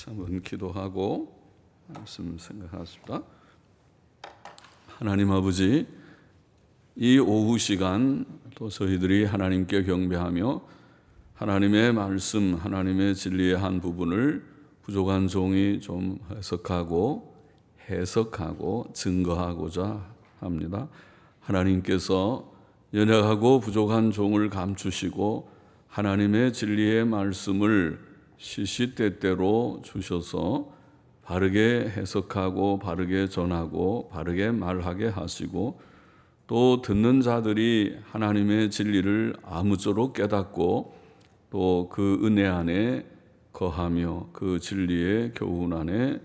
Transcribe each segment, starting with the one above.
한번 기도하고 말씀 생각하십니다. 하나님 아버지, 이 오후 시간 또 저희들이 하나님께 경배하며 하나님의 말씀, 하나님의 진리의 한 부분을 부족한 종이 좀 해석하고 증거하고자 합니다. 하나님께서 연약하고 부족한 종을 감추시고 하나님의 진리의 말씀을 시시때때로 주셔서 바르게 해석하고 바르게 전하고 바르게 말하게 하시고 또 듣는 자들이 하나님의 진리를 아무쪼록 깨닫고 또 그 은혜 안에 거하며 그 진리의 교훈 안에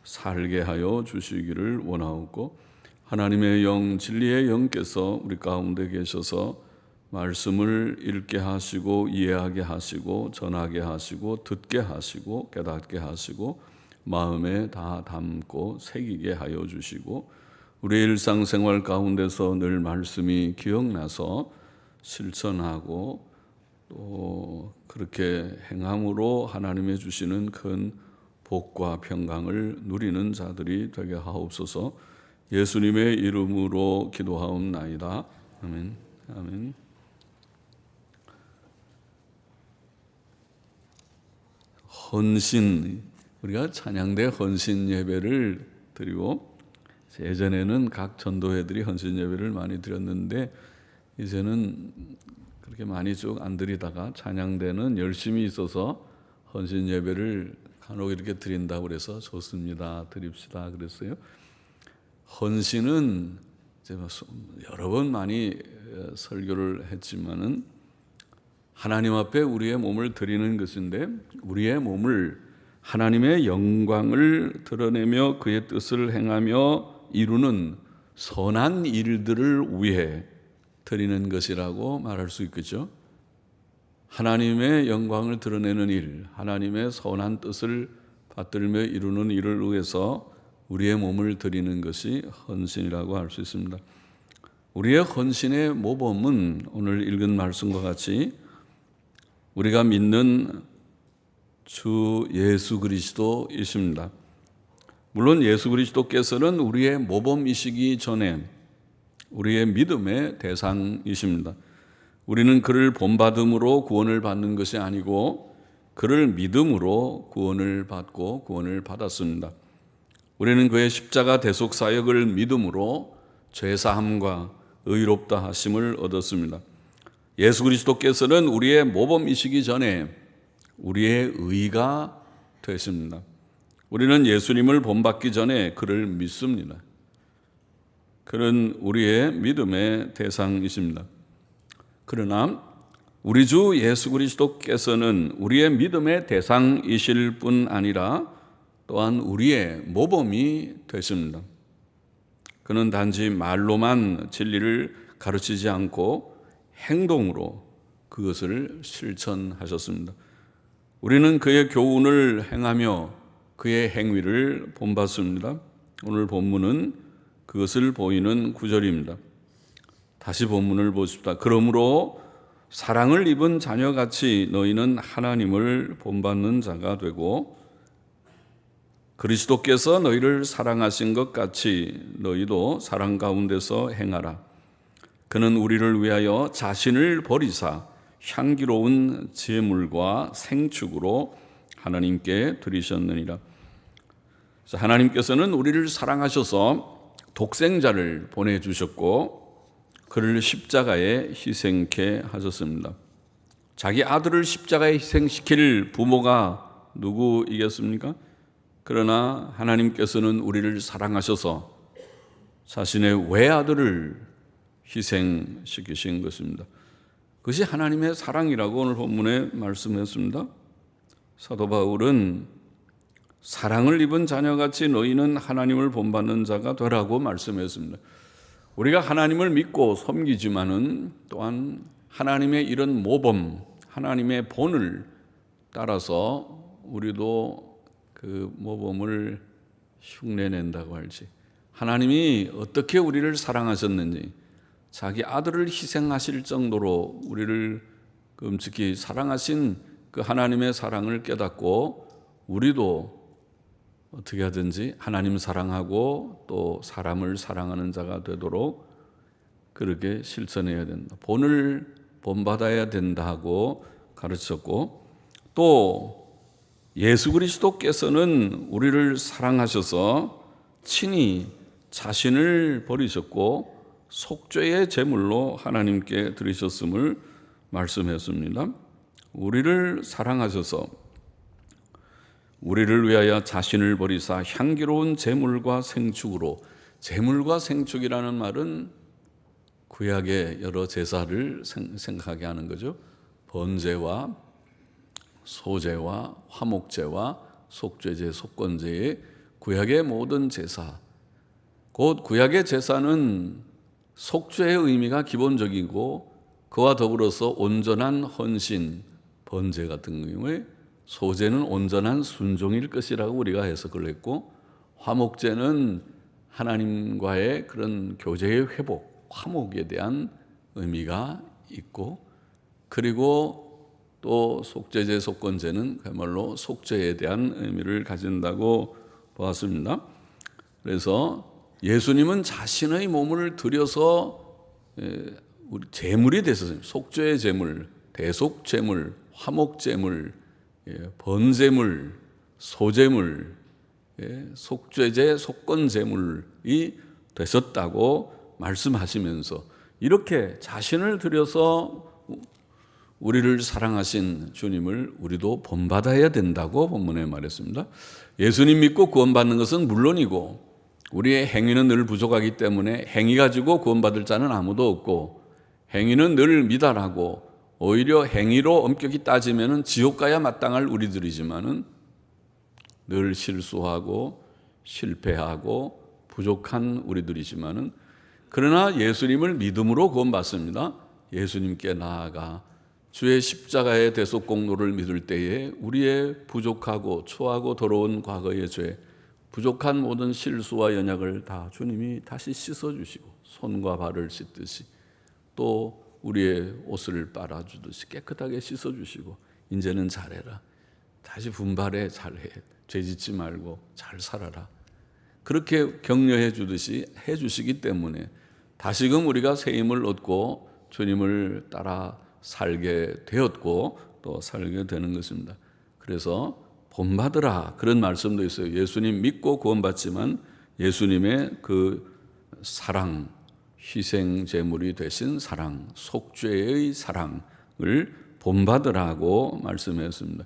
살게 하여 주시기를 원하옵고, 하나님의 영, 진리의 영께서 우리 가운데 계셔서 말씀을 읽게 하시고 이해하게 하시고 전하게 하시고 듣게 하시고 깨닫게 하시고 마음에 다 담고 새기게 하여 주시고, 우리의 일상생활 가운데서 늘 말씀이 기억나서 실천하고 또 그렇게 행함으로 하나님의 주시는 큰 복과 평강을 누리는 자들이 되게 하옵소서. 예수님의 이름으로 기도하옵나이다. 아멘. 아멘. 헌신, 우리가 찬양대 헌신 예배를 드리고, 예전에는 각 전도회들이 헌신 예배를 많이 드렸는데 이제는 그렇게 많이 쭉 안 드리다가 찬양대는 열심히 있어서 헌신 예배를 간혹 이렇게 드린다고 그래서 좋습니다, 드립시다 그랬어요. 헌신은 여러 번 많이 설교를 했지만은 하나님 앞에 우리의 몸을 드리는 것인데, 우리의 몸을 하나님의 영광을 드러내며 그의 뜻을 행하며 이루는 선한 일들을 위해 드리는 것이라고 말할 수 있겠죠. 하나님의 영광을 드러내는 일, 하나님의 선한 뜻을 받들며 이루는 일을 위해서 우리의 몸을 드리는 것이 헌신이라고 할 수 있습니다. 우리의 헌신의 모범은 오늘 읽은 말씀과 같이 우리가 믿는 주 예수 그리스도이십니다. 물론 예수 그리스도께서는 우리의 모범이시기 전에 우리의 믿음의 대상이십니다. 우리는 그를 본받음으로 구원을 받는 것이 아니고 그를 믿음으로 구원을 받고 구원을 받았습니다. 우리는 그의 십자가 대속 사역을 믿음으로 죄사함과 의롭다 하심을 얻었습니다. 예수 그리스도께서는 우리의 모범이시기 전에 우리의 의가 되십니다. 우리는 예수님을 본받기 전에 그를 믿습니다. 그는 우리의 믿음의 대상이십니다. 그러나 우리 주 예수 그리스도께서는 우리의 믿음의 대상이실 뿐 아니라 또한 우리의 모범이 되십니다. 그는 단지 말로만 진리를 가르치지 않고 행동으로 그것을 실천하셨습니다. 우리는 그의 교훈을 행하며 그의 행위를 본받습니다. 오늘 본문은 그것을 보이는 구절입니다. 다시 본문을 보십시다. 그러므로 사랑을 입은 자녀같이 너희는 하나님을 본받는 자가 되고 그리스도께서 너희를 사랑하신 것 같이 너희도 사랑 가운데서 행하라. 그는 우리를 위하여 자신을 버리사 향기로운 제물과 생축으로 하나님께 드리셨느니라. 하나님께서는 우리를 사랑하셔서 독생자를 보내주셨고 그를 십자가에 희생케 하셨습니다. 자기 아들을 십자가에 희생시킬 부모가 누구이겠습니까? 그러나 하나님께서는 우리를 사랑하셔서 자신의 외아들을 희생시키신 것입니다. 그것이 하나님의 사랑이라고 오늘 본문에 말씀했습니다. 사도 바울은 사랑을 입은 자녀같이 너희는 하나님을 본받는 자가 되라고 말씀했습니다. 우리가 하나님을 믿고 섬기지만은 또한 하나님의 이런 모범, 하나님의 본을 따라서 우리도 그 모범을 흉내낸다고 할지, 하나님이 어떻게 우리를 사랑하셨는지, 자기 아들을 희생하실 정도로 우리를 끔찍히 사랑하신 그 하나님의 사랑을 깨닫고 우리도 어떻게 하든지 하나님 사랑하고 또 사람을 사랑하는 자가 되도록 그렇게 실천해야 된다. 본을 본받아야 된다고 가르쳤고, 또 예수 그리스도께서는 우리를 사랑하셔서 친히 자신을 버리셨고 속죄의 제물로 하나님께 드리셨음을 말씀했습니다. 우리를 사랑하셔서 우리를 위하여 자신을 버리사 향기로운 제물과 생축으로, 제물과 생축이라는 말은 구약의 여러 제사를 생각하게 하는 거죠. 번제와 소제와 화목제와 속죄제, 속건제의 구약의 모든 제사, 곧 구약의 제사는 속죄의 의미가 기본적이고 그와 더불어서 온전한 헌신, 번제 같은 경우에 소제는 온전한 순종일 것이라고 우리가 해석을 했고, 화목제는 하나님과의 그런 교제의 회복, 화목에 대한 의미가 있고, 그리고 또 속죄제, 속건제는 그야말로 속죄에 대한 의미를 가진다고 보았습니다. 그래서 예수님은 자신의 몸을 들여서 우리 제물이 되셨어요. 속죄의 제물, 대속제물, 화목제물, 번제물, 소제물, 속죄제, 속건제물이 되셨다고 말씀하시면서 이렇게 자신을 들여서 우리를 사랑하신 주님을 우리도 본받아야 된다고 본문에 말했습니다. 예수님 믿고 구원받는 것은 물론이고 우리의 행위는 늘 부족하기 때문에 행위 가지고 구원받을 자는 아무도 없고, 행위는 늘 미달하고 오히려 행위로 엄격히 따지면 지옥 가야 마땅할 우리들이지만은 늘 실수하고 실패하고 부족한 우리들이지만은, 그러나 예수님을 믿음으로 구원받습니다. 예수님께 나아가 주의 십자가의 대속 공로를 믿을 때에 우리의 부족하고 초하고 더러운 과거의 죄, 부족한 모든 실수와 연약을 다 주님이 다시 씻어주시고 손과 발을 씻듯이 또 우리의 옷을 빨아주듯이 깨끗하게 씻어주시고 이제는 잘해라, 다시 분발해, 잘해, 죄짓지 말고 잘 살아라, 그렇게 격려해 주듯이 해주시기 때문에 다시금 우리가 새 힘을 얻고 주님을 따라 살게 되었고 또 살게 되는 것입니다. 그래서 본받으라, 그런 말씀도 있어요. 예수님 믿고 구원받지만 예수님의 그 사랑, 희생 제물이 되신 사랑, 속죄의 사랑을 본받으라고 말씀했습니다.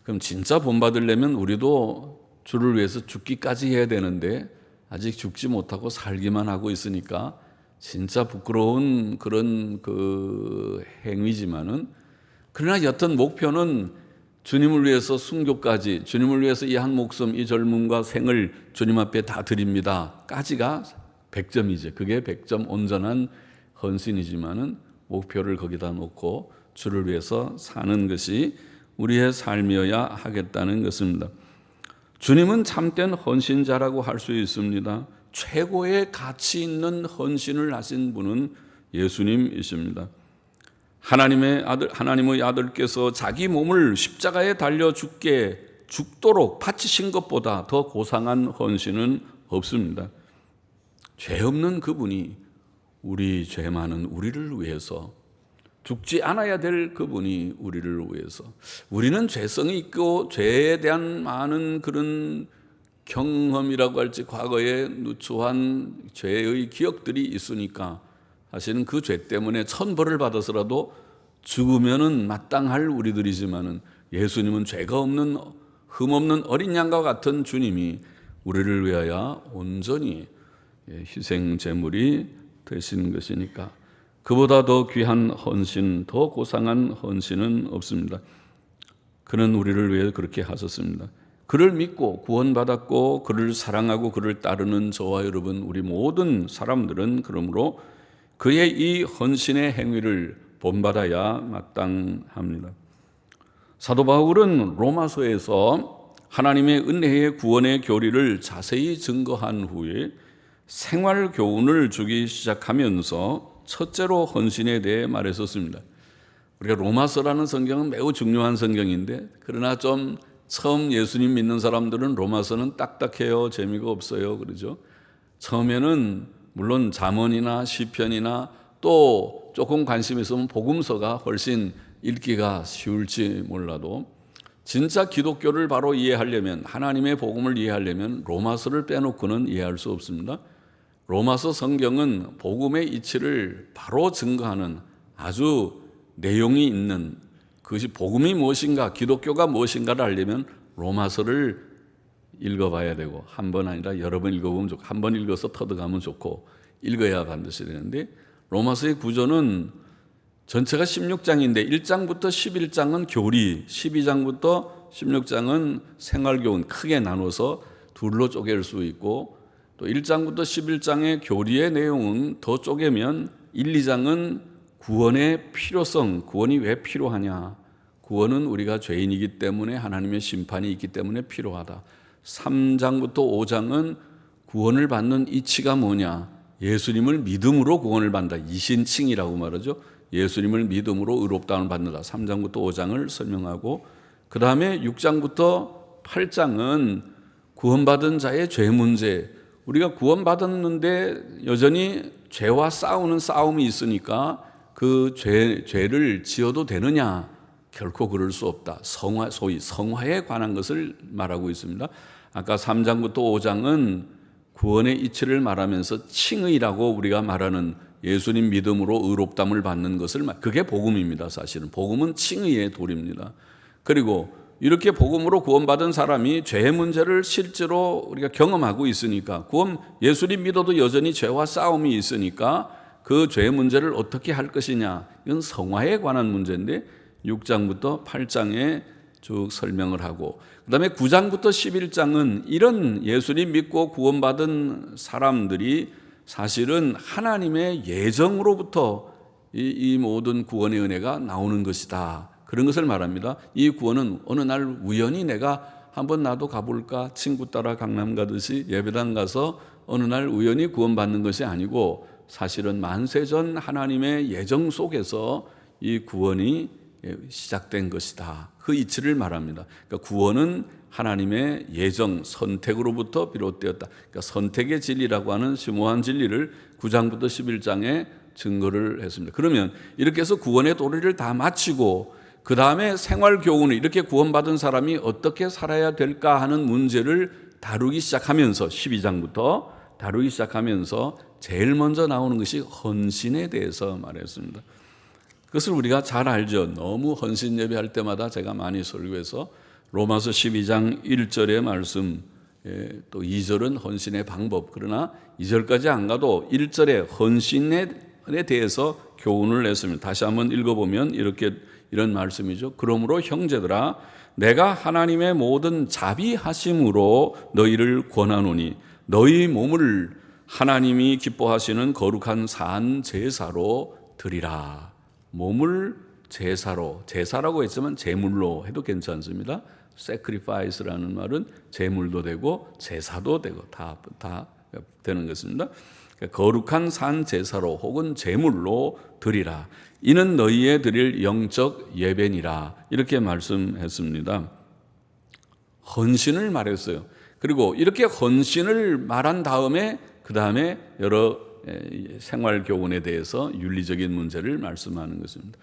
그럼 진짜 본받으려면 우리도 주를 위해서 죽기까지 해야 되는데 아직 죽지 못하고 살기만 하고 있으니까 진짜 부끄러운 그런 그 행위지만은, 그러나 여튼 목표는 주님을 위해서 순교까지, 주님을 위해서 이 한 목숨, 이 젊음과 생을 주님 앞에 다 드립니다 까지가 100점이죠. 그게 100점 온전한 헌신이지만은 목표를 거기다 놓고 주를 위해서 사는 것이 우리의 삶이어야 하겠다는 것입니다. 주님은 참된 헌신자라고 할 수 있습니다. 최고의 가치 있는 헌신을 하신 분은 예수님이십니다. 하나님의 아들께서 자기 몸을 십자가에 달려 죽도록 바치신 것보다 더 고상한 헌신은 없습니다. 죄 없는 그분이 우리 죄 많은 우리를 위해서, 죽지 않아야 될 그분이 우리를 위해서, 우리는 죄성이 있고 죄에 대한 많은 그런 경험이라고 할지 과거에 누추한 죄의 기억들이 있으니까 사실은 그 죄 때문에 천벌을 받아서라도 죽으면은 마땅할 우리들이지만은, 예수님은 죄가 없는 흠 없는 어린 양과 같은 주님이 우리를 위하여 온전히 희생 제물이 되신 것이니까 그보다 더 귀한 헌신, 더 고상한 헌신은 없습니다. 그는 우리를 위해 그렇게 하셨습니다. 그를 믿고 구원받았고 그를 사랑하고 그를 따르는 저와 여러분, 우리 모든 사람들은 그러므로 그의 이 헌신의 행위를 본받아야 마땅합니다. 사도 바울은 로마서에서 하나님의 은혜의 구원의 교리를 자세히 증거한 후에 생활 교훈을 주기 시작하면서 첫째로 헌신에 대해 말했었습니다. 우리가 로마서라는 성경은 매우 중요한 성경인데, 그러나 좀 처음 예수님 믿는 사람들은 로마서는 딱딱해요. 재미가 없어요. 그러죠. 처음에는 물론 잠언이나 시편이나 또 조금 관심 있으면 복음서가 훨씬 읽기가 쉬울지 몰라도 진짜 기독교를 바로 이해하려면, 하나님의 복음을 이해하려면 로마서를 빼놓고는 이해할 수 없습니다. 로마서 성경은 복음의 이치를 바로 증거하는 아주 내용이 있는, 그것이 복음이 무엇인가, 기독교가 무엇인가를 알려면 로마서를 읽어봐야 되고, 한 번 아니라 여러 번 읽어보면 좋고, 한 번 읽어서 터득하면 좋고, 읽어야 반드시 되는데, 로마서의 구조는 전체가 16장인데 1장부터 11장은 교리, 12장부터 16장은 생활교훈, 크게 나눠서 둘로 쪼갤 수 있고, 또 1장부터 11장의 교리의 내용은 더 쪼개면 1, 2장은 구원의 필요성, 구원이 왜 필요하냐, 구원은 우리가 죄인이기 때문에 하나님의 심판이 있기 때문에 필요하다. 3장부터 5장은 구원을 받는 이치가 뭐냐, 예수님을 믿음으로 구원을 받는다. 이신칭이라고 말하죠. 예수님을 믿음으로 의롭다함을 받는다. 3장부터 5장을 설명하고, 그 다음에 6장부터 8장은 구원받은 자의 죄 문제, 우리가 구원받았는데 여전히 죄와 싸우는 싸움이 있으니까 그 죄를 지어도 되느냐? 결코 그럴 수 없다. 소위 성화에 관한 것을 말하고 있습니다. 아까 3장부터 5장은 구원의 이치를 말하면서 칭의라고 우리가 말하는 예수님 믿음으로 의롭담을 받는 것을, 그게 복음입니다. 사실은 복음은 칭의의 도리입니다. 그리고 이렇게 복음으로 구원받은 사람이 죄의 문제를 실제로 우리가 경험하고 있으니까, 예수님 믿어도 여전히 죄와 싸움이 있으니까 그 죄의 문제를 어떻게 할 것이냐, 이건 성화에 관한 문제인데 6장부터 8장에 쭉 설명을 하고, 그 다음에 9장부터 11장은 이런 예수님 믿고 구원받은 사람들이 사실은 하나님의 예정으로부터 이 모든 구원의 은혜가 나오는 것이다, 그런 것을 말합니다. 이 구원은 어느 날 우연히 내가 한번 나도 가볼까, 친구 따라 강남 가듯이 예배당 가서 어느 날 우연히 구원받는 것이 아니고, 사실은 만세전 하나님의 예정 속에서 이 구원이 시작된 것이다, 그 이치를 말합니다. 그러니까 구원은 하나님의 예정, 선택으로부터 비롯되었다. 그러니까 선택의 진리라고 하는 심오한 진리를 9장부터 11장에 증거를 했습니다. 그러면 이렇게 해서 구원의 도리를 다 마치고, 그 다음에 생활교훈을, 이렇게 구원받은 사람이 어떻게 살아야 될까 하는 문제를 다루기 시작하면서, 12장부터 다루기 시작하면서 제일 먼저 나오는 것이 헌신에 대해서 말했습니다. 그것을 우리가 잘 알죠. 너무 헌신 예배할 때마다 제가 많이 설교해서 로마서 12장 1절의 말씀, 또 2절은 헌신의 방법, 그러나 2절까지 안 가도 1절에 헌신에 대해서 교훈을 냈습니다. 다시 한번 읽어보면 이런 말씀이죠. 그러므로 형제들아, 내가 하나님의 모든 자비하심으로 너희를 권하노니 너희 몸을 하나님이 기뻐하시는 거룩한 산 제사로 드리라. 몸을 제사라고 했지만 제물로 해도 괜찮습니다. sacrifice라는 말은 제물도 되고 제사도 되고 다 되는 것입니다. 거룩한 산 제사로 혹은 제물로 드리라. 이는 너희의 드릴 영적 예배니라. 이렇게 말씀했습니다. 헌신을 말했어요. 그리고 이렇게 헌신을 말한 다음에 그 다음에 여러 생활교훈에 대해서 윤리적인 문제를 말씀하는 것입니다.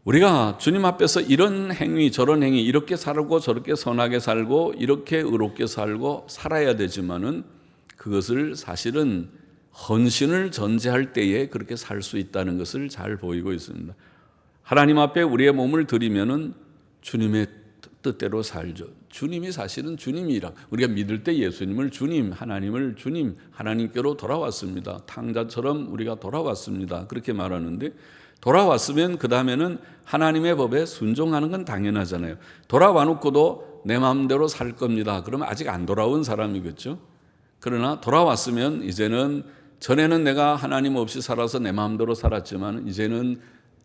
우리가 주님 앞에서 이런 행위 저런 행위, 이렇게 살고 저렇게 선하게 살고 이렇게 의롭게 살고 살아야 되지만은, 그것을 사실은 헌신을 전제할 때에 그렇게 살 수 있다는 것을 잘 보이고 있습니다. 하나님 앞에 우리의 몸을 드리면은 주님의 뜻대로 살죠. 주님이 사실은 주님이라, 우리가 믿을 때 예수님을 주님, 하나님을 주님, 하나님께로 돌아왔습니다. 탕자처럼 우리가 돌아왔습니다. 그렇게 말하는데, 돌아왔으면 그 다음에는 하나님의 법에 순종하는 건 당연하잖아요. 돌아와 놓고도 내 마음대로 살 겁니다. 그러면 아직 안 돌아온 사람이겠죠. 그러나 돌아왔으면 이제는, 전에는 내가 하나님 없이 살아서 내 마음대로 살았지만 이제는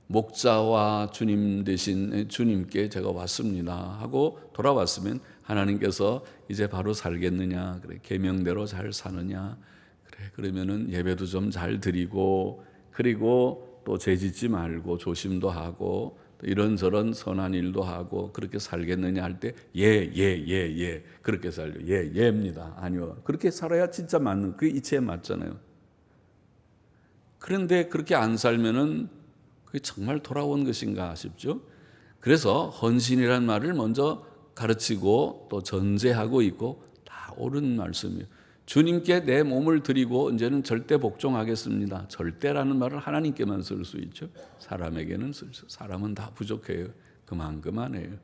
목자와 주님 대신 주님께 제가 왔습니다 하고 돌아왔으면 하나님께서 이제 바로 살겠느냐, 그래 계명대로 잘 사느냐, 그래 그러면은 예배도 좀 잘 드리고, 그리고 또 죄짓지 말고 조심도 하고, 이런저런 선한 일도 하고 그렇게 살겠느냐 할 때 예 그렇게 살려. 예입니다. 아니요. 그렇게 살아야 진짜 맞는 그 이치에 맞잖아요. 그런데 그렇게 안 살면은 그게 정말 돌아온 것인가 싶죠. 그래서 헌신이라는 말을 먼저 가르치고 또 전제하고 있고 다 옳은 말씀이에요. 주님께 내 몸을 드리고 이제는 절대 복종하겠습니다. 절대라는 말을 하나님께만 쓸 수 있죠. 사람에게는 쓸 수. 사람은 다 부족해요. 그만해요.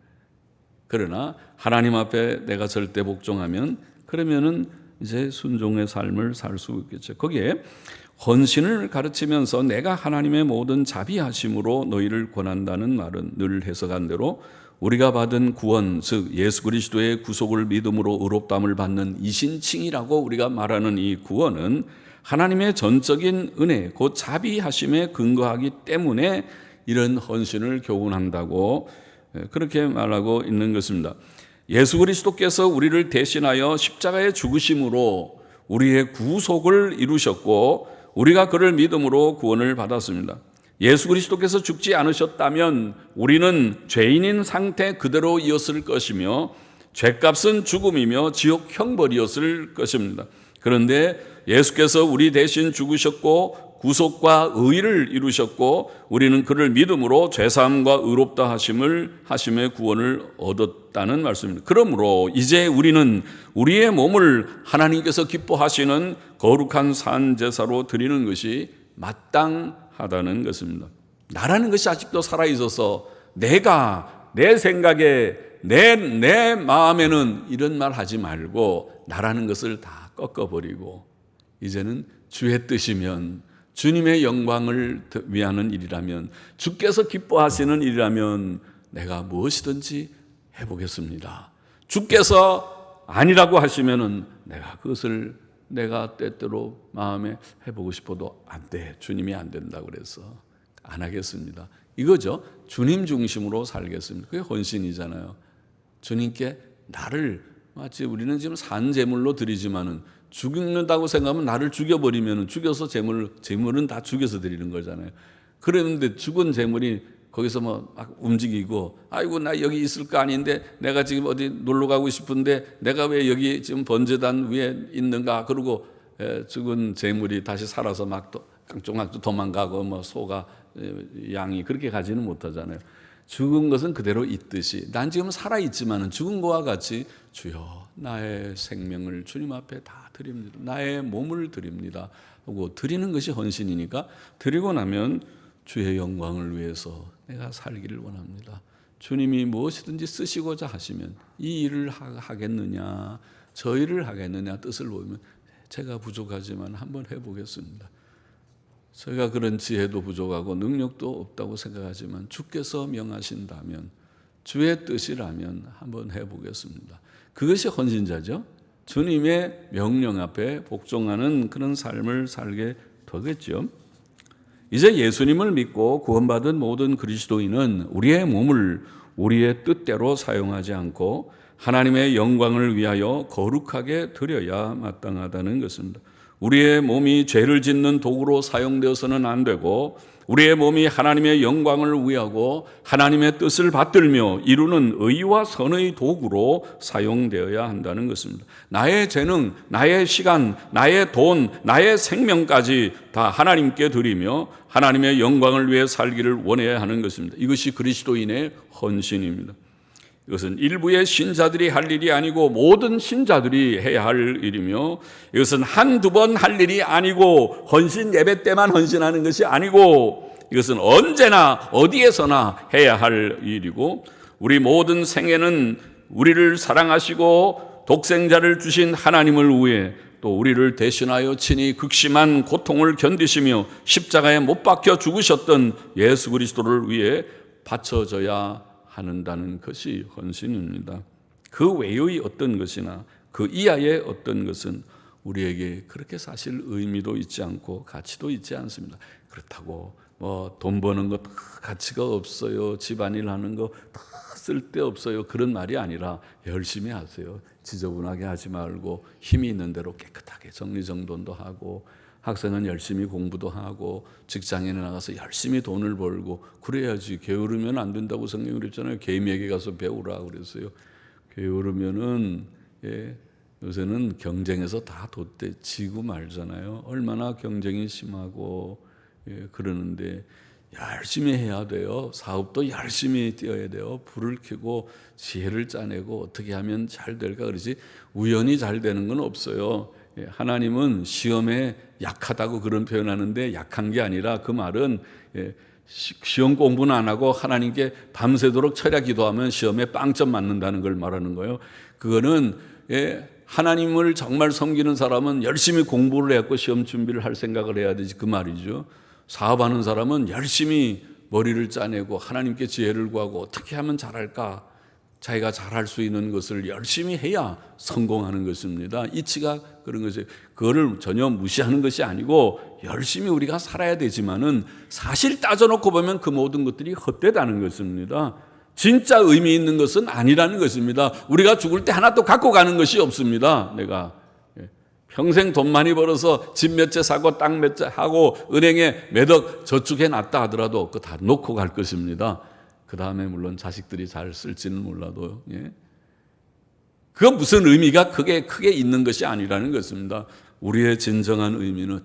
그러나 하나님 앞에 내가 절대 복종하면 그러면은 이제 순종의 삶을 살 수 있겠죠. 거기에 헌신을 가르치면서 내가 하나님의 모든 자비하심으로 너희를 권한다는 말은 늘 해석한 대로 우리가 받은 구원, 즉 예수 그리스도의 구속을 믿음으로 의롭다함을 받는 이신칭이라고 우리가 말하는 이 구원은 하나님의 전적인 은혜, 곧 자비하심에 근거하기 때문에 이런 헌신을 교훈한다고 그렇게 말하고 있는 것입니다. 예수 그리스도께서 우리를 대신하여 십자가에 죽으심으로 우리의 구속을 이루셨고 우리가 그를 믿음으로 구원을 받았습니다. 예수 그리스도께서 죽지 않으셨다면 우리는 죄인인 상태 그대로이었을 것이며 죄값은 죽음이며 지옥 형벌이었을 것입니다. 그런데 예수께서 우리 대신 죽으셨고 구속과 의를 이루셨고 우리는 그를 믿음으로 죄사함과 의롭다 하심의 구원을 얻었다는 말씀입니다. 그러므로 이제 우리는 우리의 몸을 하나님께서 기뻐하시는 거룩한 산제사로 드리는 것이 마땅하다는 것입니다. 나라는 것이 아직도 살아있어서 내가 내 생각에 내 마음에는 이런 말 하지 말고 나라는 것을 다 꺾어버리고 이제는 주의 뜻이면 주님의 영광을 위하는 일이라면 주께서 기뻐하시는 일이라면 내가 무엇이든지 해보겠습니다. 주께서 아니라고 하시면은 내가 그것을 내가 때때로 마음에 해보고 싶어도 안 돼. 주님이 안 된다고 그래서 안 하겠습니다. 이거죠. 주님 중심으로 살겠습니다. 그게 헌신이잖아요. 주님께 나를 마치 우리는 지금 산제물로 드리지만은 죽는다고 생각하면 나를 죽여버리면 죽여서 재물은 다 죽여서 드리는 거잖아요. 그런데 죽은 재물이 거기서 뭐 막 움직이고 아이고 나 여기 있을 거 아닌데 내가 지금 어디 놀러 가고 싶은데 내가 왜 여기 지금 번제단 위에 있는가 그러고 죽은 재물이 다시 살아서 막 또 깡총깡총 도망가고 뭐 소가 양이 그렇게 가지는 못하잖아요. 죽은 것은 그대로 있듯이 난 지금 살아있지만 죽은 것과 같이 주여 나의 생명을 주님 앞에 다 드립니다. 나의 몸을 드립니다 하고 드리는 것이 헌신이니까 드리고 나면 주의 영광을 위해서 내가 살기를 원합니다. 주님이 무엇이든지 쓰시고자 하시면 이 일을 하겠느냐 저 일을 하겠느냐 뜻을 보면 제가 부족하지만 한번 해보겠습니다. 제가 그런 지혜도 부족하고 능력도 없다고 생각하지만 주께서 명하신다면 주의 뜻이라면 한번 해보겠습니다. 그것이 헌신자죠. 주님의 명령 앞에 복종하는 그런 삶을 살게 되겠죠. 이제 예수님을 믿고 구원받은 모든 그리스도인은 우리의 몸을 우리의 뜻대로 사용하지 않고 하나님의 영광을 위하여 거룩하게 드려야 마땅하다는 것입니다. 우리의 몸이 죄를 짓는 도구로 사용되어서는 안 되고 우리의 몸이 하나님의 영광을 위하고 하나님의 뜻을 받들며 이루는 의와 선의 도구로 사용되어야 한다는 것입니다. 나의 재능, 나의 시간, 나의 돈, 나의 생명까지 다 하나님께 드리며 하나님의 영광을 위해 살기를 원해야 하는 것입니다. 이것이 그리스도인의 헌신입니다. 이것은 일부의 신자들이 할 일이 아니고 모든 신자들이 해야 할 일이며 이것은 한두 번 할 일이 아니고 헌신 예배 때만 헌신하는 것이 아니고 이것은 언제나 어디에서나 해야 할 일이고 우리 모든 생애는 우리를 사랑하시고 독생자를 주신 하나님을 위해 또 우리를 대신하여 친히 극심한 고통을 견디시며 십자가에 못 박혀 죽으셨던 예수 그리스도를 위해 바쳐져야 하는다는 것이 헌신입니다. 그 외의 어떤 것이나 그 이하의 어떤 것은 우리에게 그렇게 사실 의미도 있지 않고 가치도 있지 않습니다. 그렇다고 뭐 돈 버는 거 가치가 없어요. 집안일 하는 거 쓸데없어요. 그런 말이 아니라 열심히 하세요. 지저분하게 하지 말고 힘이 있는 대로 깨끗하게 정리정돈도 하고 학생은 열심히 공부도 하고 직장에 나가서 열심히 돈을 벌고 그래야지. 게으르면 안 된다고 성경이 그랬잖아요. 개미에게 가서 배우라 그랬어요. 게으르면은 요새는 경쟁에서 다 돛대 지고 말잖아요. 얼마나 경쟁이 심하고 그러는데 열심히 해야 돼요. 사업도 열심히 뛰어야 돼요. 불을 켜고 지혜를 짜내고 어떻게 하면 잘 될까 그러지 우연히 잘 되는 건 없어요. 하나님은 시험에 약하다고 그런 표현하는데 약한 게 아니라 그 말은 시험 공부는 안 하고 하나님께 밤새도록 철야 기도하면 시험에 빵점 맞는다는 걸 말하는 거예요. 그거는 하나님을 정말 섬기는 사람은 열심히 공부를 해갖고 시험 준비를 할 생각을 해야 되지 그 말이죠. 사업하는 사람은 열심히 머리를 짜내고 하나님께 지혜를 구하고 어떻게 하면 잘할까 자기가 잘할 수 있는 것을 열심히 해야 성공하는 것입니다. 이치가 그런 것이 그거를 전혀 무시하는 것이 아니고 열심히 우리가 살아야 되지만은 사실 따져놓고 보면 그 모든 것들이 헛되다는 것입니다. 진짜 의미 있는 것은 아니라는 것입니다. 우리가 죽을 때 하나도 갖고 가는 것이 없습니다. 내가 평생 돈 많이 벌어서 집 몇 채 사고 땅 몇 채 하고 은행에 몇억 저축해 놨다 하더라도 그거 다 놓고 갈 것입니다. 그 다음에 물론 자식들이 잘 쓸지는 몰라도 그건 무슨 의미가 크게 있는 것이 아니라는 것입니다. 우리의 진정한 의미는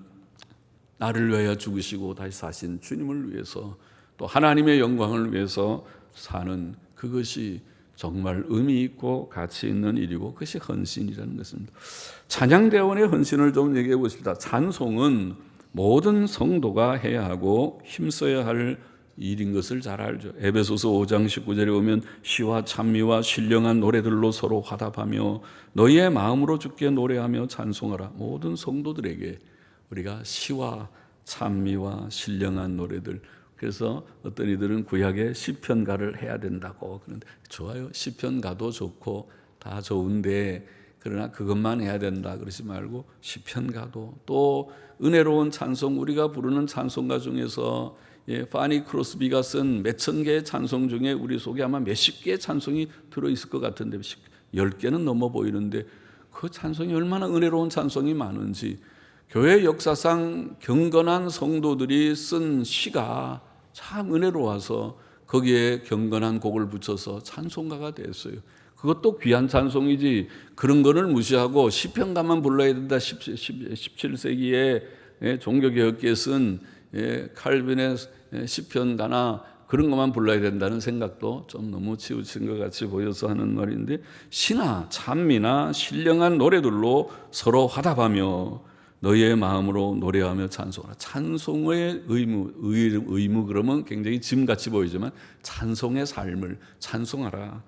나를 위하여 죽으시고 다시 사신 주님을 위해서 또 하나님의 영광을 위해서 사는 그것이 정말 의미 있고 가치 있는 일이고 그것이 헌신이라는 것입니다. 찬양대원의 헌신을 좀 얘기해 보십시다. 찬송은 모든 성도가 해야 하고 힘써야 할 일인 것을 잘 알죠. 에베소서 5장 19절에 보면 시와 찬미와 신령한 노래들로 서로 화답하며 너희의 마음으로 주께 노래하며 찬송하라. 모든 성도들에게 우리가 시와 찬미와 신령한 노래들. 그래서 어떤 이들은 구약의 시편가를 해야 된다고 그런데 좋아요. 시편가도 좋고 다 좋은데 그러나 그것만 해야 된다 그러지 말고 시편가도 또 은혜로운 찬송 우리가 부르는 찬송가 중에서 파니 크로스비가 쓴 몇천 개의 찬송 중에 우리 속에 아마 몇십 개의 찬송이 들어있을 것 같은데 10개는 넘어 보이는데 그 찬송이 얼마나 은혜로운 찬송이 많은지 교회 역사상 경건한 성도들이 쓴 시가 참 은혜로워서 거기에 경건한 곡을 붙여서 찬송가가 됐어요. 그것도 귀한 찬송이지 그런 거를 무시하고 시편가만 불러야 된다. 17세기에 종교개혁기에 쓴 칼빈의 시편가나 그런 것만 불러야 된다는 생각도 좀 너무 치우친 것 같이 보여서 하는 말인데 시나 찬미나 신령한 노래들로 서로 화답하며 너희의 마음으로 노래하며 찬송하라. 찬송의 의무 그러면 굉장히 짐같이 보이지만 찬송의 삶을 찬송하라.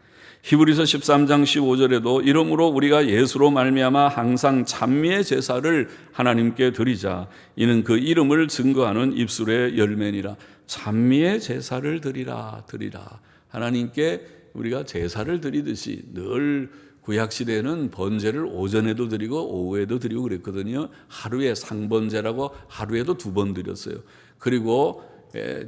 히브리서 13장 15절에도 이러므로 우리가 예수로 말미암아 항상 찬미의 제사를 하나님께 드리자. 이는 그 이름을 증거하는 입술의 열매니라. 찬미의 제사를 드리라. 하나님께 우리가 제사를 드리듯이 늘 구약시대에는 번제를 오전에도 드리고 오후에도 드리고 그랬거든요. 하루에 상번제라고 하루에도 2번 드렸어요. 그리고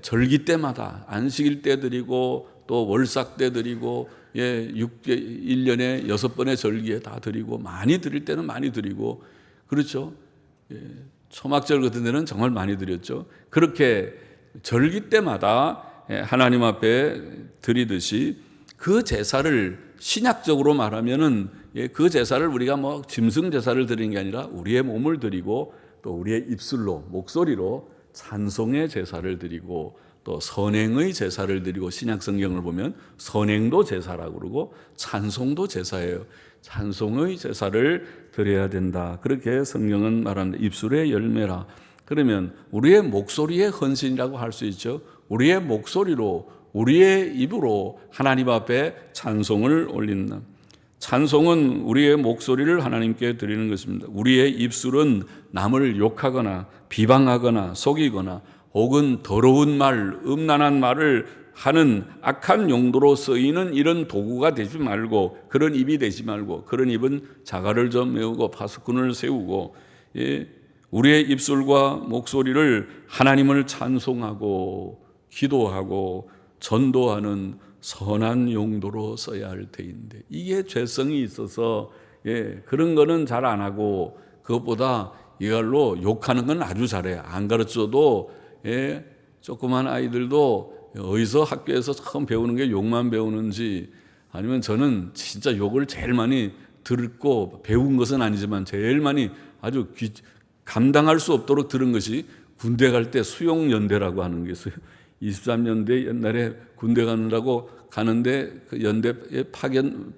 절기 때마다 안식일 때 드리고 또 월삭 때 드리고 1년에 6번의 절기에 다 드리고 많이 드릴 때는 많이 드리고 그렇죠. 초막절 같은 데는 정말 많이 드렸죠. 그렇게 절기 때마다 하나님 앞에 드리듯이 그 제사를 신약적으로 말하면은 그 제사를 우리가 뭐 짐승 제사를 드리는 게 아니라 우리의 몸을 드리고 또 우리의 입술로 목소리로 찬송의 제사를 드리고 또 선행의 제사를 드리고 신약 성경을 보면 선행도 제사라고 그러고 찬송도 제사예요. 찬송의 제사를 드려야 된다. 그렇게 성경은 말합니다. 입술의 열매라. 그러면 우리의 목소리의 헌신이라고 할 수 있죠. 우리의 목소리로 우리의 입으로 하나님 앞에 찬송을 올린다. 찬송은 우리의 목소리를 하나님께 드리는 것입니다. 우리의 입술은 남을 욕하거나 비방하거나 속이거나 혹은 더러운 말, 음란한 말을 하는 악한 용도로 쓰이는 이런 도구가 되지 말고 그런 입이 되지 말고 그런 입은 자갈을 좀 메우고 파수꾼을 세우고 우리의 입술과 목소리를 하나님을 찬송하고 기도하고 전도하는 선한 용도로 써야 할 테인데 이게 죄성이 있어서 그런 거는 잘 안 하고 그것보다 이걸로 욕하는 건 아주 잘해요. 안 가르쳐도 조그만 아이들도 어디서 학교에서 처음 배우는 게 욕만 배우는지, 아니면 저는 진짜 욕을 제일 많이 듣고 배운 것은 아니지만 제일 많이 아주 감당할 수 없도록 들은 것이 군대 갈 때 수용연대라고 하는 게 있어요. 23년대 옛날에 군대 가는데 그 연대에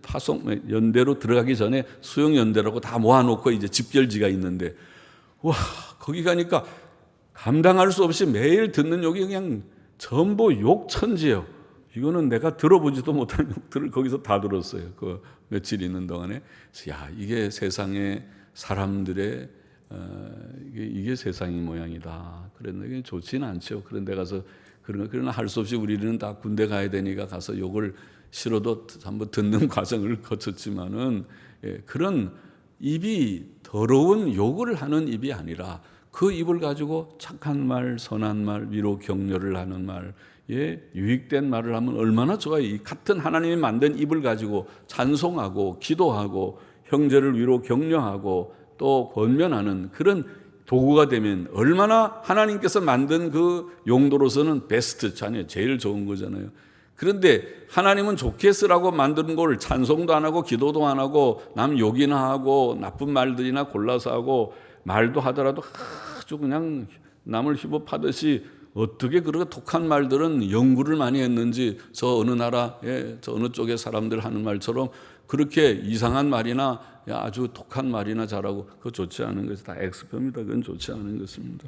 파송 연대로 들어가기 전에 수용연대라고 다 모아놓고 이제 집결지가 있는데, 와, 거기 가니까 감당할 수 없이 매일 듣는 욕이 그냥 전부 욕천지예요. 이거는 내가 들어보지도 못한 욕들을 거기서 다 들었어요. 그 며칠 있는 동안에. 야, 이게 세상의 사람들의 이게 세상의 모양이다. 그런데 좋지는 않죠. 그런 데 가서 그러나 할 수 없이 우리는 다 군대 가야 되니까 가서 욕을 싫어도 한번 듣는 과정을 거쳤지만은, 그런 입이 더러운 욕을 하는 입이 아니라 그 입을 가지고 착한 말, 선한 말, 위로 격려를 하는 말, 유익된 말을 하면 얼마나 좋아요. 이 같은 하나님이 만든 입을 가지고 찬송하고 기도하고 형제를 위로 격려하고 또 권면하는 그런 도구가 되면 얼마나 하나님께서 만든 그 용도로서는 베스트, 제일 좋은 거잖아요. 그런데 하나님은 좋게 쓰라고 만드는 걸 찬송도 안 하고 기도도 안 하고 남 욕이나 하고 나쁜 말들이나 골라서 하고, 말도 하더라도 아주 그냥 남을 휘법하듯이 어떻게 그렇게 독한 말들은 연구를 많이 했는지, 저 어느 나라에 저 어느 쪽의 사람들 하는 말처럼 그렇게 이상한 말이나 아주 독한 말이나 잘하고, 그거 좋지 않은 것이 다 엑스표입니다. 그건 좋지 않은 것입니다.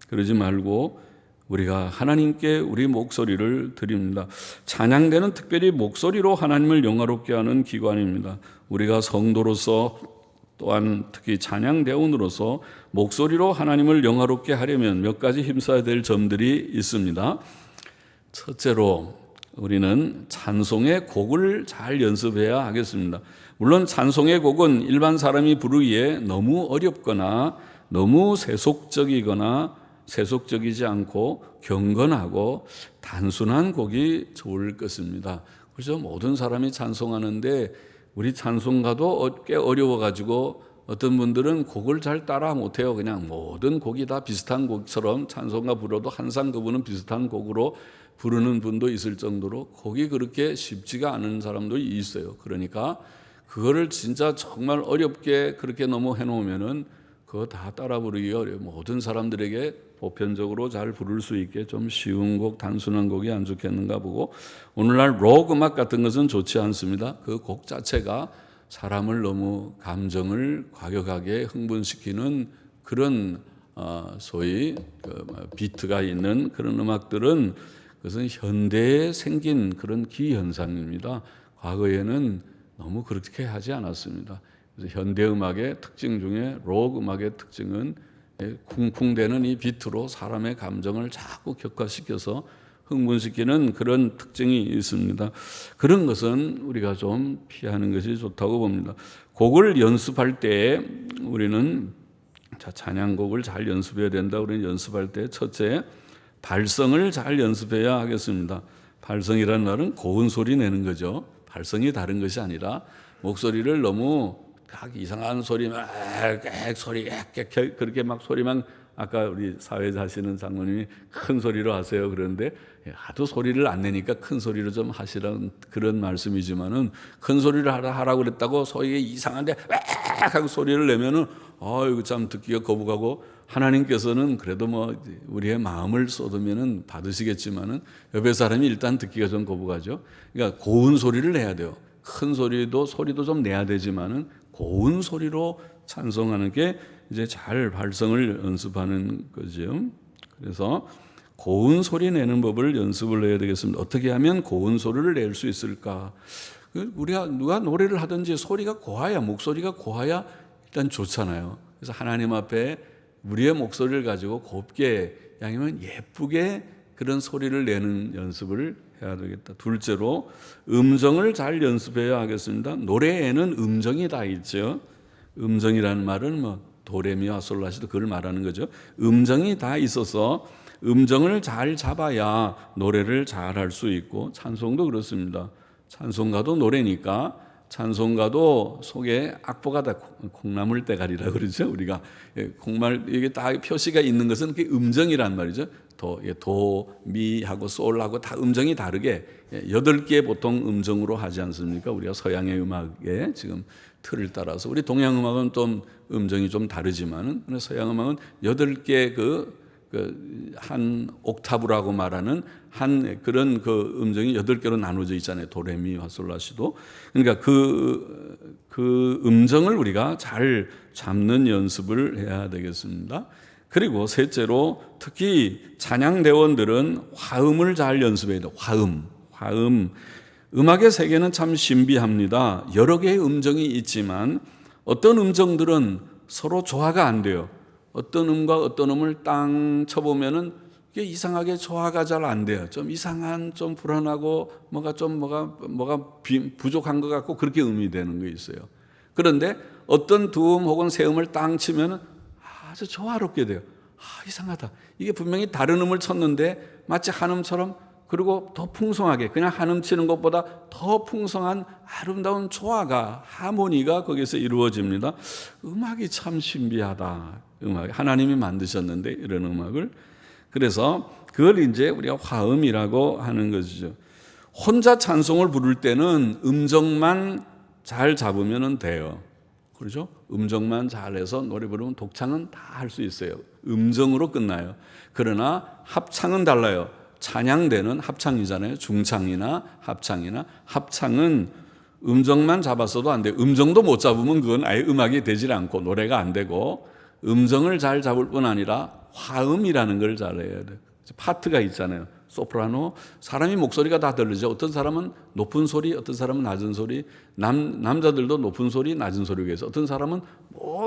그러지 말고 우리가 하나님께 우리 목소리를 드립니다. 찬양대는 특별히 목소리로 하나님을 영화롭게 하는 기관입니다. 우리가 성도로서 또한 특히 찬양대원으로서 목소리로 하나님을 영화롭게 하려면 몇 가지 힘써야 될 점들이 있습니다. 첫째로 우리는 찬송의 곡을 잘 연습해야 하겠습니다. 물론 찬송의 곡은 일반 사람이 부르기에 너무 어렵거나 너무 세속적이지 않고 경건하고 단순한 곡이 좋을 것입니다. 그래서 모든 사람이 찬송하는데 우리 찬송가도 꽤 어려워가지고 어떤 분들은 곡을 잘 따라 못해요. 그냥 모든 곡이 다 비슷한 곡처럼 찬송가 불러도 항상 그분은 비슷한 곡으로 부르는 분도 있을 정도로 곡이 그렇게 쉽지가 않은 사람도 있어요. 그러니까 그거를 진짜 정말 어렵게 그렇게 너무 해놓으면은 그거 다 따라 부르기가 어려워요. 모든 사람들에게 보편적으로 잘 부를 수 있게 좀 쉬운 곡, 단순한 곡이 안 좋겠는가 보고, 오늘날 록 음악 같은 것은 좋지 않습니다. 그 곡 자체가 사람을 너무 감정을 과격하게 흥분시키는 그런 소위 비트가 있는 그런 음악들은, 그것은 현대에 생긴 그런 기현상입니다. 과거에는 너무 그렇게 하지 않았습니다. 그래서 현대 음악의 특징 중에 록 음악의 특징은 쿵쿵대는 이 비트로 사람의 감정을 자꾸 격화시켜서 흥분시키는 그런 특징이 있습니다. 그런 것은 우리가 좀 피하는 것이 좋다고 봅니다. 곡을 연습할 때 우리는 찬양곡을 잘 연습해야 된다. 우리는 연습할 때 첫째, 발성을 잘 연습해야 하겠습니다. 발성이라는 말은 고운 소리 내는 거죠. 발성이 다른 것이 아니라 목소리를 너무 이상한 소리만 그렇게 막 소리만, 아까 우리 사회에서 하시는 장모님이 큰 소리로 하세요 그러는데, 하도 소리를 안 내니까 큰 소리로 좀 하시라는 그런 말씀이지만은, 큰 소리를 하라고 그랬다고 소리가 이상한데 하고 소리를 내면은 이거 참 듣기가 거북하고, 하나님께서는 그래도 뭐 우리의 마음을 쏟으면은 받으시겠지만은 옆에 사람이 일단 듣기가 좀 거북하죠. 그러니까 고운 소리를 내야 돼요. 큰 소리도 좀 내야 되지만은 고운 소리로 찬송하는 게 이제 잘 발성을 연습하는 거죠. 그래서 고운 소리 내는 법을 연습을 해야 되겠습니다. 어떻게 하면 고운 소리를 낼 수 있을까? 우리가 누가 노래를 하든지 소리가 고와야, 목소리가 고와야 일단 좋잖아요. 그래서 하나님 앞에 우리의 목소리를 가지고 곱게, 아니면 예쁘게 그런 소리를 내는 연습을 해야 되겠다. 둘째로 음정을 잘 연습해야 하겠습니다. 노래에는 음정이 다 있죠. 음정이라는 말은 뭐 도레미와 솔라시도 그걸 말하는 거죠. 음정이 다 있어서 음정을 잘 잡아야 노래를 잘 할 수 있고, 찬송도 그렇습니다. 찬송가도 노래니까 찬송가도 속에 악보가 다 콩나물 대가리라 그러죠. 우리가 콩말 이게 다 표시가 있는 것은 그게 음정이란 말이죠. 도, 미하고 솔하고 다 음정이 다르게 8개의 보통 음정으로 하지 않습니까? 우리가 서양의 음악에 지금 틀을 따라서 우리 동양 음악은 좀 음정이 좀 다르지만은 서양 음악은 8개 한 옥타브라고 말하는 한 그런 그 음정이 8개로 나눠져 있잖아요. 도레미화솔라시도. 그러니까 그 음정을 우리가 잘 잡는 연습을 해야 되겠습니다. 그리고 셋째로 특히 찬양대원들은 화음을 잘 연습해야 돼요. 화음. 음악의 세계는 참 신비합니다. 여러 개의 음정이 있지만 어떤 음정들은 서로 조화가 안 돼요. 어떤 음과 어떤 음을 땅 쳐보면은 이게 이상하게 조화가 잘 안 돼요. 좀 이상한, 좀 불안하고 뭐가 부족한 것 같고 그렇게 음이 되는 게 있어요. 그런데 어떤 두 음 혹은 세 음을 땅 치면은 아주 조화롭게 돼요. 이상하다. 이게 분명히 다른 음을 쳤는데 마치 한 음처럼 그리고 더 풍성하게 그냥 한 음 치는 것보다 더 풍성한 아름다운 조화가 하모니가 거기서 이루어집니다. 음악이 참 신비하다. 하나님이 만드셨는데 이런 음악을. 그래서 그걸 이제 우리가 화음이라고 하는 것이죠. 혼자 찬송을 부를 때는 음정만 잘 잡으면 돼요. 그렇죠? 음정만 잘해서 노래 부르면 독창은 다 할 수 있어요. 음정으로 끝나요. 그러나 합창은 달라요. 찬양대는 합창이잖아요. 중창이나 합창은 음정만 잡았어도 안 돼요. 음정도 못 잡으면 그건 아예 음악이 되질 않고 노래가 안 되고, 음정을 잘 잡을 뿐 아니라 화음이라는 걸 잘해야 돼요. 파트가 있잖아요. 소프라노, 사람이 목소리가 다 다르죠. 어떤 사람은 높은 소리, 어떤 사람은 낮은 소리, 남자들도 높은 소리, 낮은 소리가 있어요. 어떤 사람은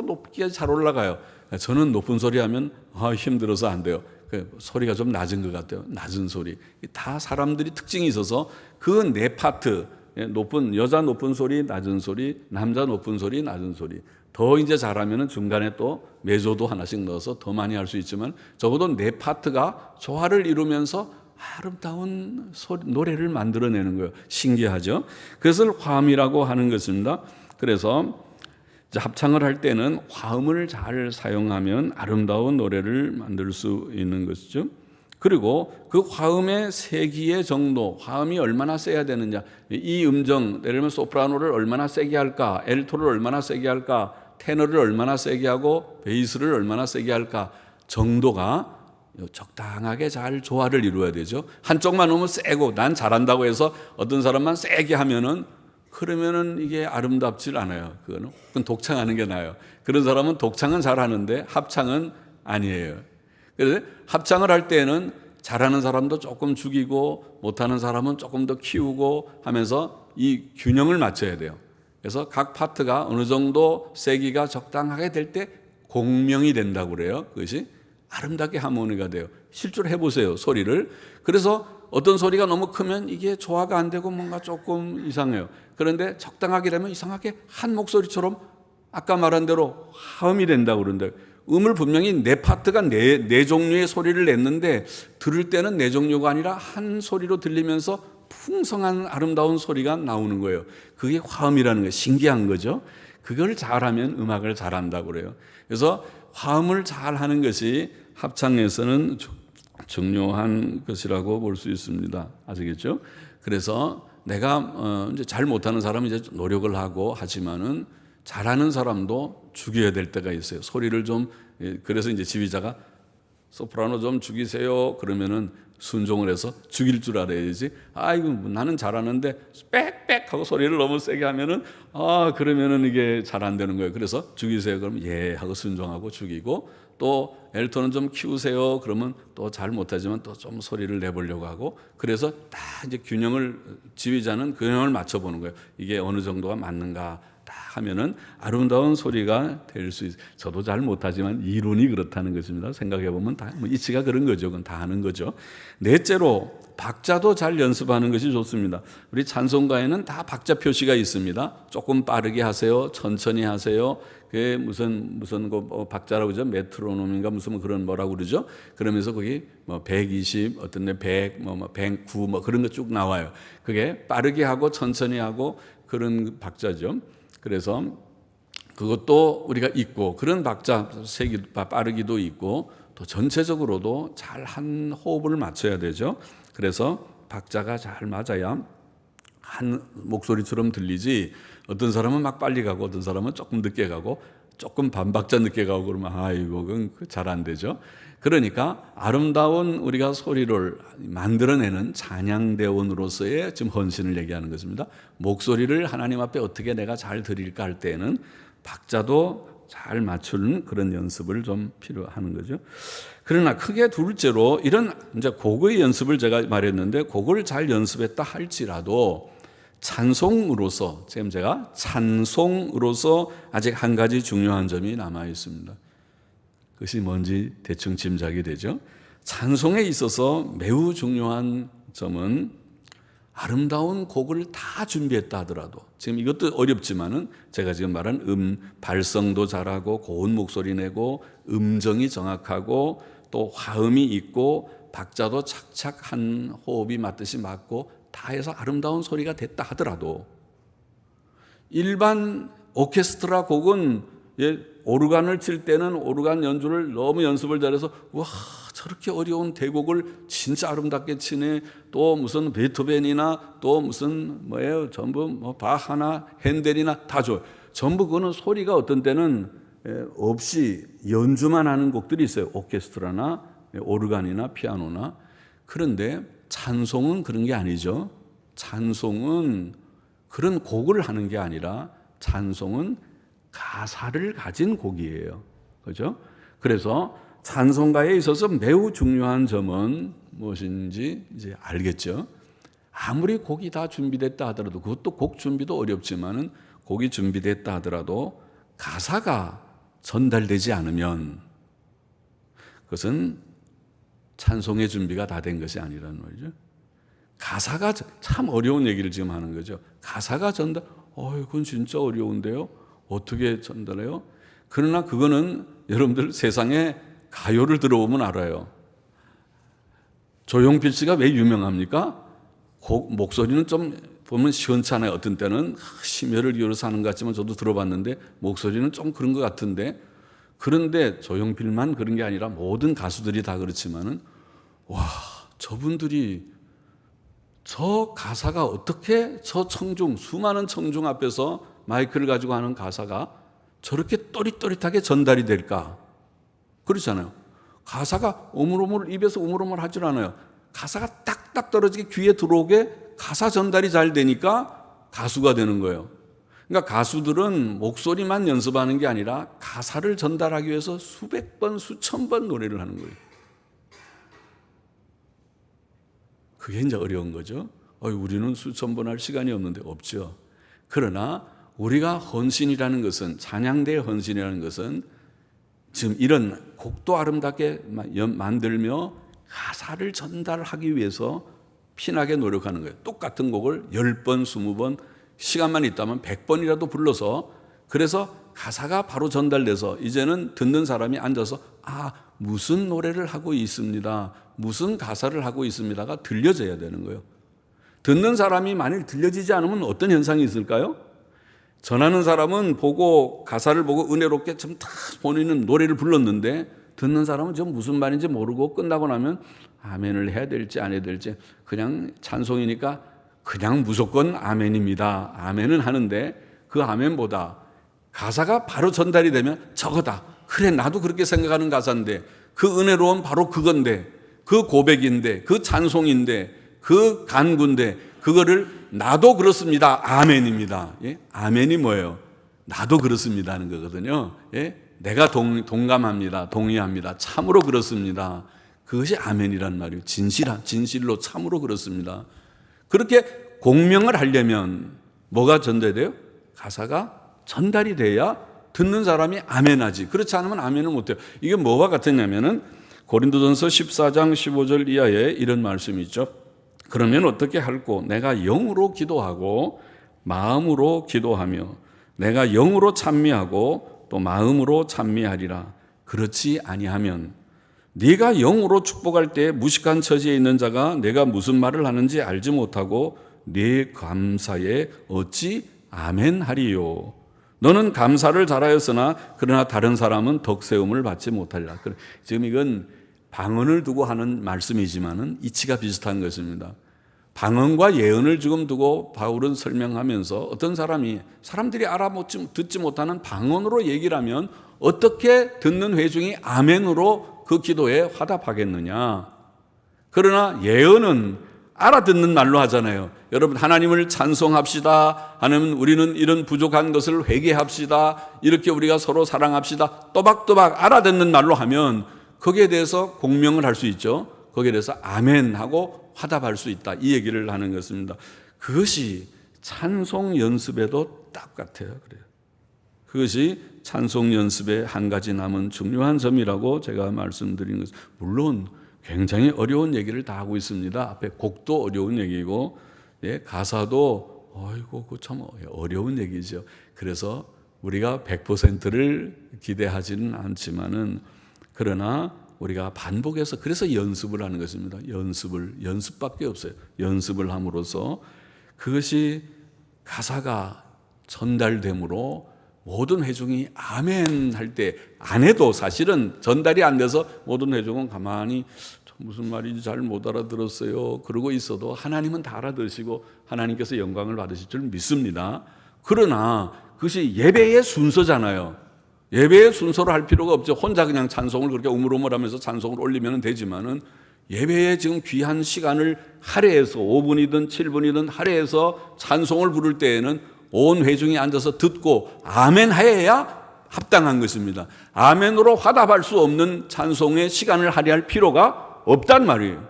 높게 잘 올라가요. 저는 높은 소리 하면 힘들어서 안 돼요. 소리가 좀 낮은 것 같아요. 낮은 소리. 다 사람들이 특징이 있어서 그 네 파트, 여자 높은 소리, 낮은 소리, 남자 높은 소리, 낮은 소리. 더 이제 잘하면은 중간에 또 메조도 하나씩 넣어서 더 많이 할 수 있지만 적어도 네 파트가 조화를 이루면서 아름다운 노래를 만들어내는 거예요. 신기하죠? 그것을 화음이라고 하는 것입니다. 그래서 합창을 할 때는 화음을 잘 사용하면 아름다운 노래를 만들 수 있는 것이죠. 그리고 그 화음의 세기의 정도, 화음이 얼마나 세야 되느냐, 이 음정, 예를 들면 소프라노를 얼마나 세게 할까, 엘토를 얼마나 세게 할까, 테너를 얼마나 세게 하고 베이스를 얼마나 세게 할까 정도가 적당하게 잘 조화를 이루어야 되죠. 한쪽만 너무 세고 난 잘한다고 해서 어떤 사람만 세게 하면은 그러면은 이게 아름답질 않아요. 그건 독창하는 게 나아요. 그런 사람은 독창은 잘하는데 합창은 아니에요. 그래서 합창을 할 때는 잘하는 사람도 조금 죽이고 못하는 사람은 조금 더 키우고 하면서 이 균형을 맞춰야 돼요. 그래서 각 파트가 어느 정도 세기가 적당하게 될 때 공명이 된다고 그래요. 그것이 아름답게 하모니가 돼요. 실제로 해보세요, 소리를. 그래서 어떤 소리가 너무 크면 이게 조화가 안 되고 뭔가 조금 이상해요. 그런데 적당하게 되면 이상하게 한 목소리처럼 아까 말한 대로 화음이 된다고 그러는데, 음을 분명히 네 파트가 네 종류의 소리를 냈는데 들을 때는 네 종류가 아니라 한 소리로 들리면서 풍성한 아름다운 소리가 나오는 거예요. 그게 화음이라는 거예요. 신기한 거죠. 그걸 잘하면 음악을 잘한다고 그래요. 그래서 화음을 잘하는 것이 합창에서는 중요한 것이라고 볼 수 있습니다. 아시겠죠? 그래서 내가 이제 잘 못하는 사람은 이제 노력을 하고 하지만은 잘하는 사람도 죽여야 될 때가 있어요. 소리를 좀, 그래서 이제 지휘자가 소프라노 좀 죽이세요. 그러면은 순종을 해서 죽일 줄 알아야지. 이거 나는 잘하는데 빽빽 하고 소리를 너무 세게 하면은 그러면은 이게 잘 안 되는 거예요. 그래서 죽이세요. 그러면 예 하고 순종하고 죽이고, 또 엘토는 좀 키우세요. 그러면 또 잘 못하지만 또 좀 소리를 내보려고 하고, 그래서 다 이제 지휘자는 균형을 맞춰보는 거예요. 이게 어느 정도가 맞는가 하면은 아름다운 소리가 될 수 있어요. 저도 잘 못하지만 이론이 그렇다는 것입니다. 생각해보면 다 이치가 그런 거죠. 그건 다 하는 거죠. 넷째로 박자도 잘 연습하는 것이 좋습니다. 우리 찬송가에는 다 박자 표시가 있습니다. 조금 빠르게 하세요. 천천히 하세요. 그게 무슨 박자라고 그러죠? 메트로놈인가 무슨 그런 뭐라고 그러죠? 그러면서 거기 120, 어떤 데 100, 109 그런 거 쭉 나와요. 그게 빠르게 하고 천천히 하고 그런 박자죠. 그래서 그것도 우리가 있고, 그런 박자 세기 빠르기도 있고, 또 전체적으로도 잘 한 호흡을 맞춰야 되죠. 그래서 박자가 잘 맞아야 한 목소리처럼 들리지, 어떤 사람은 막 빨리 가고 어떤 사람은 조금 늦게 가고 조금 반박자 늦게 가고 그러면 아이고 그건 잘 안 되죠. 그러니까 아름다운 우리가 소리를 만들어내는 찬양대원으로서의 지금 헌신을 얘기하는 것입니다. 목소리를 하나님 앞에 어떻게 내가 잘 드릴까 할 때는 박자도 잘 맞추는 그런 연습을 좀 필요하는 거죠. 그러나 크게 둘째로 이런 이제 곡의 연습을 제가 말했는데, 곡을 잘 연습했다 할지라도 찬송으로서, 지금 제가 찬송으로서 아직 한 가지 중요한 점이 남아 있습니다. 그것이 뭔지 대충 짐작이 되죠. 찬송에 있어서 매우 중요한 점은 아름다운 곡을 다 준비했다 하더라도, 지금 이것도 어렵지만은 제가 지금 말한 발성도 잘하고 고운 목소리 내고 음정이 정확하고 또 화음이 있고 박자도 착착 한 호흡이 맞듯이 맞고 다 해서 아름다운 소리가 됐다 하더라도, 일반 오케스트라 곡은 오르간을 칠 때는 오르간 연주를 너무 연습을 잘해서 와 저렇게 어려운 대곡을 진짜 아름답게 치네, 또 무슨 베토벤이나 또 무슨 뭐예요, 전부 뭐 바하나 핸델이나 다 좋아요. 전부 그거는 소리가 어떤 때는 없이 연주만 하는 곡들이 있어요. 오케스트라나 오르간이나 피아노나. 그런데 찬송은 그런 게 아니죠. 찬송은 그런 곡을 하는 게 아니라 찬송은 가사를 가진 곡이에요. 그죠? 그래서 찬송가에 있어서 매우 중요한 점은 무엇인지 이제 알겠죠? 아무리 곡이 다 준비됐다 하더라도, 그것도 곡 준비도 어렵지만은 곡이 준비됐다 하더라도 가사가 전달되지 않으면 그것은 찬송의 준비가 다 된 것이 아니라는 말이죠. 가사가 참 어려운 얘기를 지금 하는 거죠. 가사가 그건 진짜 어려운데요. 어떻게 전달해요? 그러나 그거는 여러분들 세상에 가요를 들어보면 알아요. 조용필 씨가 왜 유명합니까? 목소리는 좀 보면 시원찮아요. 어떤 때는 심혈을 기울여서 하는 것 같지만 저도 들어봤는데 목소리는 좀 그런 것 같은데, 그런데 조용필만 그런 게 아니라 모든 가수들이 다 그렇지만은 와 저분들이 저 가사가 어떻게 저 수많은 청중 앞에서 마이크를 가지고 하는 가사가 저렇게 또릿또릿하게 전달이 될까? 그렇잖아요. 가사가 오물오물 입에서 오물오물 하질 않아요. 가사가 딱딱 떨어지게 귀에 들어오게 가사 전달이 잘 되니까 가수가 되는 거예요. 그러니까 가수들은 목소리만 연습하는 게 아니라 가사를 전달하기 위해서 수백 번, 수천 번 노래를 하는 거예요. 그게 이제 어려운 거죠. 우리는 수천 번 할 시간이 없는데 없죠. 그러나 우리가 헌신이라는 것은, 찬양대의 헌신이라는 것은 지금 이런 곡도 아름답게 만들며 가사를 전달하기 위해서 피나게 노력하는 거예요. 똑같은 곡을 10번, 20번, 시간만 있다면 100번이라도 불러서, 그래서 가사가 바로 전달돼서 이제는 듣는 사람이 앉아서 무슨 노래를 하고 있습니다, 무슨 가사를 하고 있습니다가 들려져야 되는 거예요. 듣는 사람이 만일 들려지지 않으면 어떤 현상이 있을까요? 전하는 사람은 가사를 보고 은혜롭게 좀 다 본인은 노래를 불렀는데, 듣는 사람은 좀 무슨 말인지 모르고 끝나고 나면 아멘을 해야 될지 안 해야 될지, 그냥 찬송이니까 그냥 무조건 아멘입니다, 아멘은 하는데 그 아멘보다 가사가 바로 전달이 되면 저거다, 그래 나도 그렇게 생각하는 가사인데, 그 은혜로운 바로 그건데, 그 고백인데, 그 찬송인데, 그 간구인데, 그거를 나도 그렇습니다, 아멘입니다. 예? 아멘이 뭐예요? 나도 그렇습니다 하는 거거든요. 예? 내가 동감합니다, 동의합니다, 참으로 그렇습니다. 그것이 아멘이란 말이에요. 진실로 참으로 그렇습니다. 그렇게 공명을 하려면 뭐가 전달돼요? 가사가 전달이 돼야 듣는 사람이 아멘하지. 그렇지 않으면 아멘을 못해요. 이게 뭐와 같았냐면은 고린도전서 14장 15절 이하에 이런 말씀이 있죠. 그러면 어떻게 할꼬? 내가 영으로 기도하고 마음으로 기도하며 내가 영으로 찬미하고 또 마음으로 찬미하리라. 그렇지 아니하면 네가 영으로 축복할 때 무식한 처지에 있는 자가 내가 무슨 말을 하는지 알지 못하고 네 감사에 어찌 아멘 하리요. 너는 감사를 잘하였으나 그러나 다른 사람은 덕세움을 받지 못하리라. 지금 이건 방언을 두고 하는 말씀이지만은 이치가 비슷한 것입니다. 방언과 예언을 지금 두고 바울은 설명하면서 어떤 사람들이 듣지 못하는 방언으로 얘기를 하면 어떻게 듣는 회중이 아멘으로 그 기도에 화답하겠느냐. 그러나 예언은 알아듣는 말로 하잖아요. 여러분, 하나님을 찬송합시다 하면 우리는 이런 부족한 것을 회개합시다, 이렇게 우리가 서로 사랑합시다, 또박또박 알아듣는 말로 하면 거기에 대해서 공명을 할 수 있죠. 거기에 대해서 아멘 하고 화답할 수 있다, 이 얘기를 하는 것입니다. 그것이 찬송 연습에도 딱 같아요. 그래요. 그것이 찬송 연습의 한 가지 남은 중요한 점이라고 제가 말씀드린 것입니다. 물론 굉장히 어려운 얘기를 다 하고 있습니다. 앞에 곡도 어려운 얘기고, 가사도 그거 참 어려운 얘기죠. 그래서 우리가 100%를 기대하지는 않지만은, 그러나 우리가 반복해서, 그래서 연습을 하는 것입니다. 연습밖에 없어요. 연습을 함으로써 그것이 가사가 전달됨으로 모든 회중이 아멘 할 때, 안 해도 사실은 전달이 안 돼서 모든 회중은 가만히 무슨 말인지 잘 못 알아들었어요 그러고 있어도 하나님은 다 알아들으시고 하나님께서 영광을 받으실 줄 믿습니다. 그러나 그것이 예배의 순서잖아요. 예배의 순서로 할 필요가 없죠. 혼자 그냥 찬송을 그렇게 우물우물하면서 찬송을 올리면 되지만은, 예배에 지금 귀한 시간을 할애해서 5분이든 7분이든 할애해서 찬송을 부를 때에는 온 회중이 앉아서 듣고 아멘 해야 합당한 것입니다. 아멘으로 화답할 수 없는 찬송에 시간을 할애할 필요가 없단 말이에요.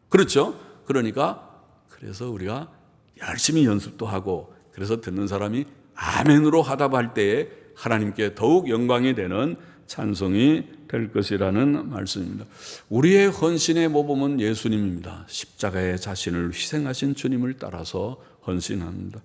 그렇죠? 그래서 우리가 열심히 연습도 하고, 그래서 듣는 사람이 아멘으로 화답할 때에 하나님께 더욱 영광이 되는 찬송이 될 것이라는 말씀입니다. 우리의 헌신의 모범은 예수님입니다. 십자가에 자신을 희생하신 주님을 따라서 헌신합니다.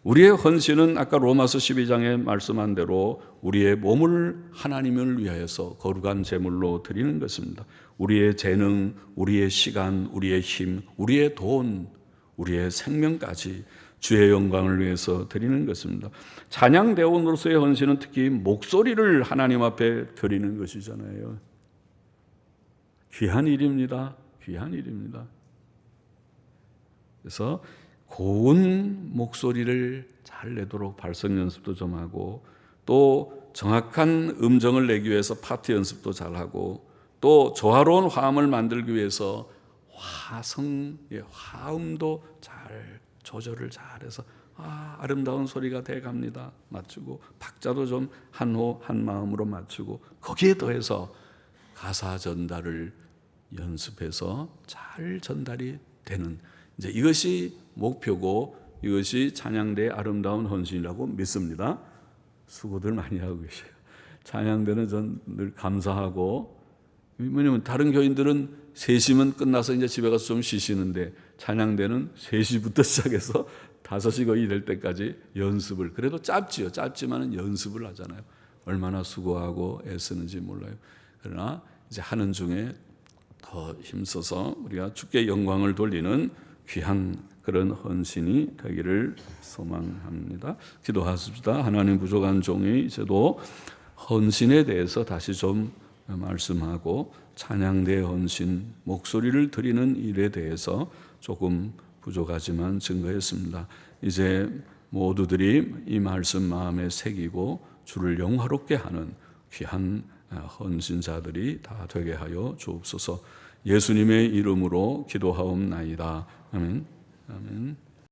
우리의 헌신은 아까 로마서 12장에 말씀한 대로 우리의 몸을 하나님을 위하여서 거룩한 제물로 드리는 것입니다. 우리의 재능, 우리의 시간, 우리의 힘, 우리의 돈, 우리의 생명까지 주의 영광을 위해서 드리는 것입니다. 찬양대원으로서의 헌신은 특히 목소리를 하나님 앞에 드리는 것이잖아요. 귀한 일입니다. 귀한 일입니다. 그래서 고운 목소리를 잘 내도록 발성 연습도 좀 하고, 또 정확한 음정을 내기 위해서 파트 연습도 잘 하고, 또 조화로운 화음을 만들기 위해서 화음도 잘 조절을 잘해서 아름다운 소리가 돼 갑니다. 맞추고, 박자도 좀 한 호 한 마음으로 맞추고, 거기에 더해서 가사 전달을 연습해서 잘 전달이 되는, 이제 이것이 목표고, 이것이 찬양대의 아름다운 헌신이라고 믿습니다. 수고들 많이 하고 계세요. 찬양대는 전 늘 감사하고, 왜냐면 다른 교인들은 3시면 끝나서 이제 집에 가서 좀 쉬시는데, 찬양대는 3시부터 시작해서 5시 거의 될 때까지 연습을, 그래도 짧지만은 연습을 하잖아요. 얼마나 수고하고 애쓰는지 몰라요. 그러나 이제 하는 중에 더 힘써서 우리가 주께 영광을 돌리는 귀한 그런 헌신이 되기를 소망합니다. 기도하십시다. 하나님, 부족한 종이 이제도 헌신에 대해서 다시 좀 말씀하고, 찬양대 헌신, 목소리를 드리는 일에 대해서 조금 부족하지만 증거했습니다. 이제 모두들이 이 말씀 마음에 새기고 주를 영화롭게 하는 귀한 헌신자들이 다 되게 하여 주옵소서. 예수님의 이름으로 기도하옵나이다. 아멘. 아멘.